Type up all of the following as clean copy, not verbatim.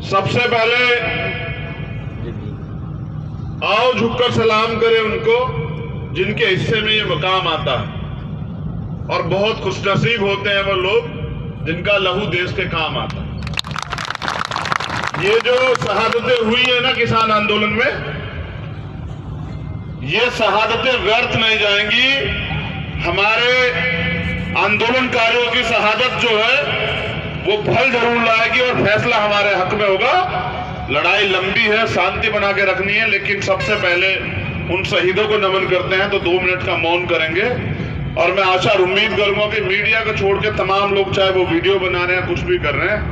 सबसे पहले आओ झुककर सलाम करें उनको जिनके हिस्से में ये मकाम आता है, और बहुत खुशनसीब होते हैं वो लोग जिनका लहू देश के काम आता है। ये जो शहादतें हुई है ना किसान आंदोलन में, ये शहादतें व्यर्थ नहीं जाएंगी। हमारे आंदोलनकारियों की शहादत जो है वो फल जरूर लाएगी और फैसला हमारे हक में होगा। लड़ाई लंबी है, शांति बना के रखनी है, लेकिन सबसे पहले उन शहीदों को नमन करते हैं तो 2 मिनट का मौन करेंगे। और मैं आशा और उम्मीद करूंगा कि मीडिया को छोड़ के तमाम लोग, चाहे वो वीडियो बना रहे हैं कुछ भी कर रहे हैं,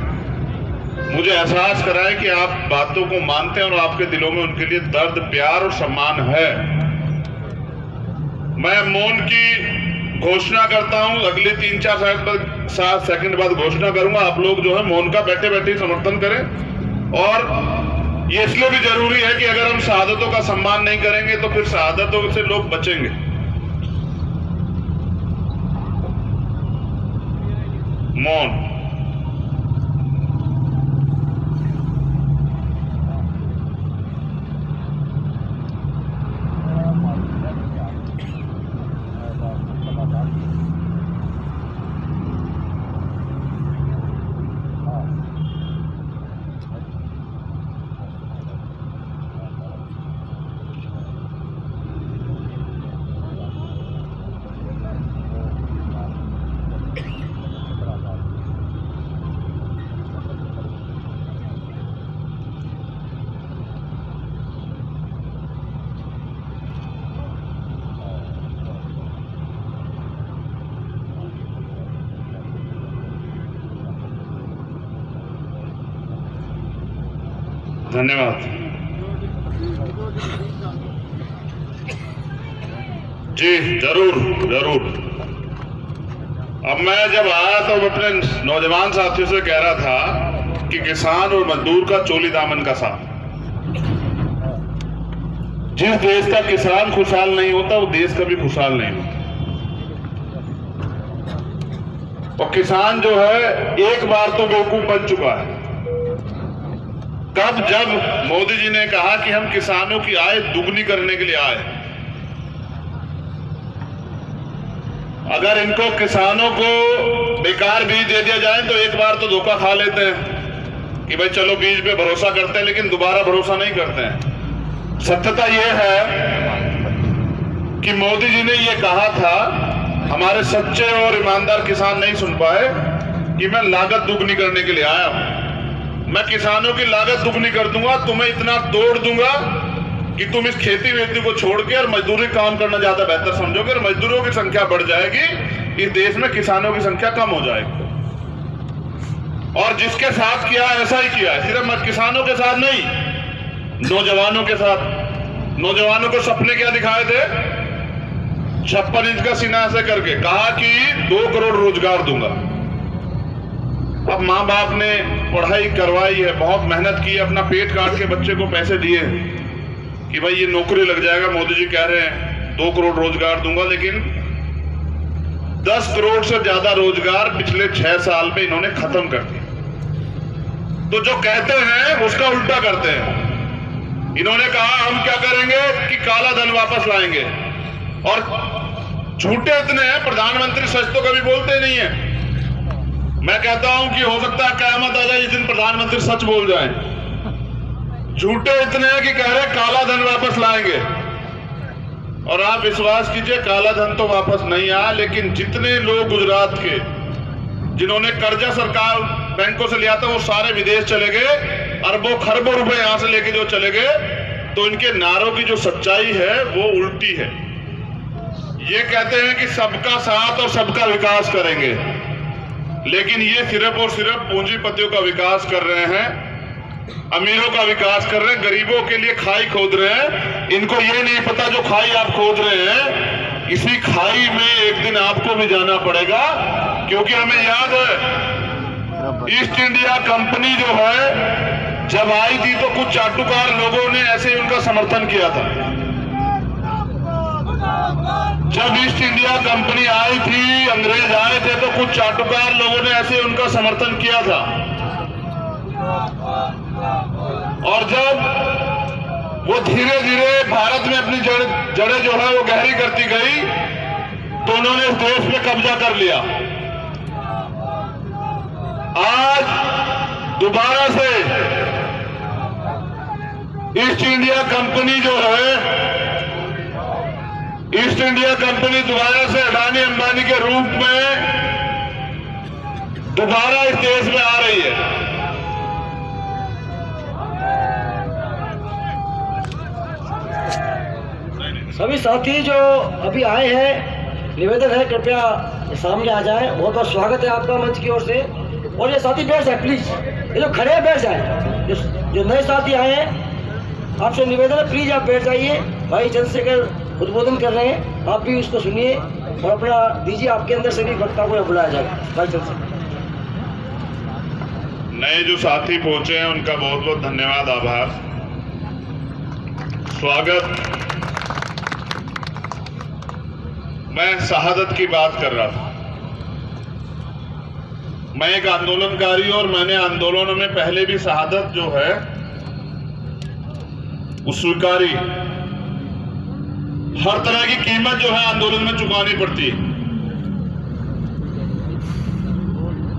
मुझे एहसास कराएं कि आप बातों को मानते हैं और आपके दिलों में उनके लिए दर्द, प्यार और सम्मान है। मैं मौन की घोषणा करता हूं, अगले 3-4 सेकंड बाद घोषणा करूंगा। आप लोग जो है मौन का बैठे बैठे ही समर्थन करें। और ये इसलिए भी जरूरी है कि अगर हम शहादतों का सम्मान नहीं करेंगे तो फिर शहादतों से लोग बचेंगे। मौन। धन्यवाद जी, जरूर जरूर। अब मैं जब आया तो अपने नौजवान साथियों से कह रहा था कि किसान और मजदूर का चोली दामन का साथ। जिस देश का किसान खुशहाल नहीं होता वो देश कभी खुशहाल नहीं होता। और किसान जो है एक बार तो बेवकूफ बन चुका है। कब? जब मोदी जी ने कहा कि हम किसानों की आय दुगनी करने के लिए आए। अगर इनको किसानों को बेकार बीज दे दिया जाए तो एक बार तो धोखा खा लेते हैं कि भाई चलो बीज पे भरोसा करते हैं, लेकिन दोबारा भरोसा नहीं करते हैं। सत्यता यह है कि मोदी जी ने यह कहा था, हमारे सच्चे और ईमानदार किसान नहीं सुन पाए कि मैं लागत दुगनी करने के लिए आया हूं। मैं किसानों की लागत दुगनी कर दूंगा, तुम्हें इतना तोड़ दूंगा कि तुम इस खेती वेती को छोड़ के और मजदूरी काम करना ज्यादा बेहतर समझोगे, और मजदूरों की संख्या बढ़ जाएगी, इस देश में किसानों की संख्या कम हो जाएगी। और जिसके साथ किया ऐसा ही किया है, सिर्फ किसानों के साथ नहीं, नौजवानों के साथ। नौजवानों को सपने क्या दिखाए थे? 56 इंच का सीना ऐसे करके कहा कि 2 करोड़ रोजगार दूंगा। अब माँ बाप ने पढ़ाई करवाई है, बहुत मेहनत की, अपना पेट काट के बच्चे को पैसे दिए कि भाई ये नौकरी लग जाएगा। मोदी जी कह रहे हैं 2 करोड़ रोजगार दूंगा, लेकिन 10 करोड़ से ज्यादा रोजगार पिछले 6 साल में इन्होंने खत्म कर दिया। तो जो कहते हैं उसका उल्टा करते हैं। इन्होंने कहा हम क्या करेंगे कि काला धन वापस लाएंगे, और झूठे इतने हैं, प्रधानमंत्री सच तो कभी बोलते नहीं है। मैं कहता हूं कि हो सकता है कयामत आ जाए जिस दिन प्रधानमंत्री सच बोल जाएं। झूठे इतने हैं कि कह रहे काला धन वापस लाएंगे, और आप विश्वास कीजिए काला धन तो वापस नहीं आया, लेकिन जितने लोग गुजरात के जिन्होंने कर्जा सरकार बैंकों से लिया था वो सारे विदेश चले गए, अरबों खरबों रुपए यहां से लेके जो चले गए। तो इनके नारों की जो सच्चाई है वो उल्टी है। ये कहते हैं कि सबका साथ और सबका विकास करेंगे, लेकिन ये सिर्फ और सिर्फ पूंजीपतियों का विकास कर रहे हैं, अमीरों का विकास कर रहे हैं, गरीबों के लिए खाई खोद रहे हैं। इनको ये नहीं पता जो खाई आप खोद रहे हैं, इसी खाई में एक दिन आपको भी जाना पड़ेगा। क्योंकि हमें याद है ईस्ट इंडिया कंपनी जो है जब आई थी तो कुछ चाटुकार लोगों ने ऐसे ही उनका समर्थन किया था। जब ईस्ट इंडिया कंपनी आई थी, अंग्रेज आए थे, तो कुछ चाटुकार लोगों ने ऐसे उनका समर्थन किया था। और जब वो धीरे धीरे भारत में अपनी जड़ें जो है वो गहरी करती गई, तो उन्होंने इस देश पे कब्जा कर लिया। आज दोबारा से ईस्ट इंडिया कंपनी जो है, ईस्ट इंडिया कंपनी दोबारा से अडानी अंबानी के रूप में दोबारा इस देश में आ रही है। सभी साथी जो अभी आए हैं, निवेदन है कृपया सामने आ जाए। बहुत बहुत स्वागत है आपका मंच की ओर से। और ये साथी बैठ जाए प्लीज, ये लोग खड़े हैं बैठ जाए। जो नए साथी आए हैं आपसे निवेदन है प्लीज आप बैठ जाइए। भाई चंद्रशेखर उद्बोधन कर रहे हैं, आप भी उसको सुनिए और अपना दीजिए। आपके अंदर से भी वक्ता को बुलाया जाए। भाई चंद्रशेखर। नए जो साथी पहुंचे हैं उनका बहुत बहुत धन्यवाद, आभार, स्वागत। मैं शहादत की बात कर रहा था। मैं एक आंदोलनकारी और मैंने आंदोलनों में पहले भी शहादत जो है वो स्वीकारी। हर तरह की कीमत जो है आंदोलन में चुकानी पड़ती है।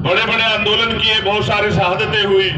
बड़े बड़े आंदोलन किए, बहुत सारी शहादतें हुई,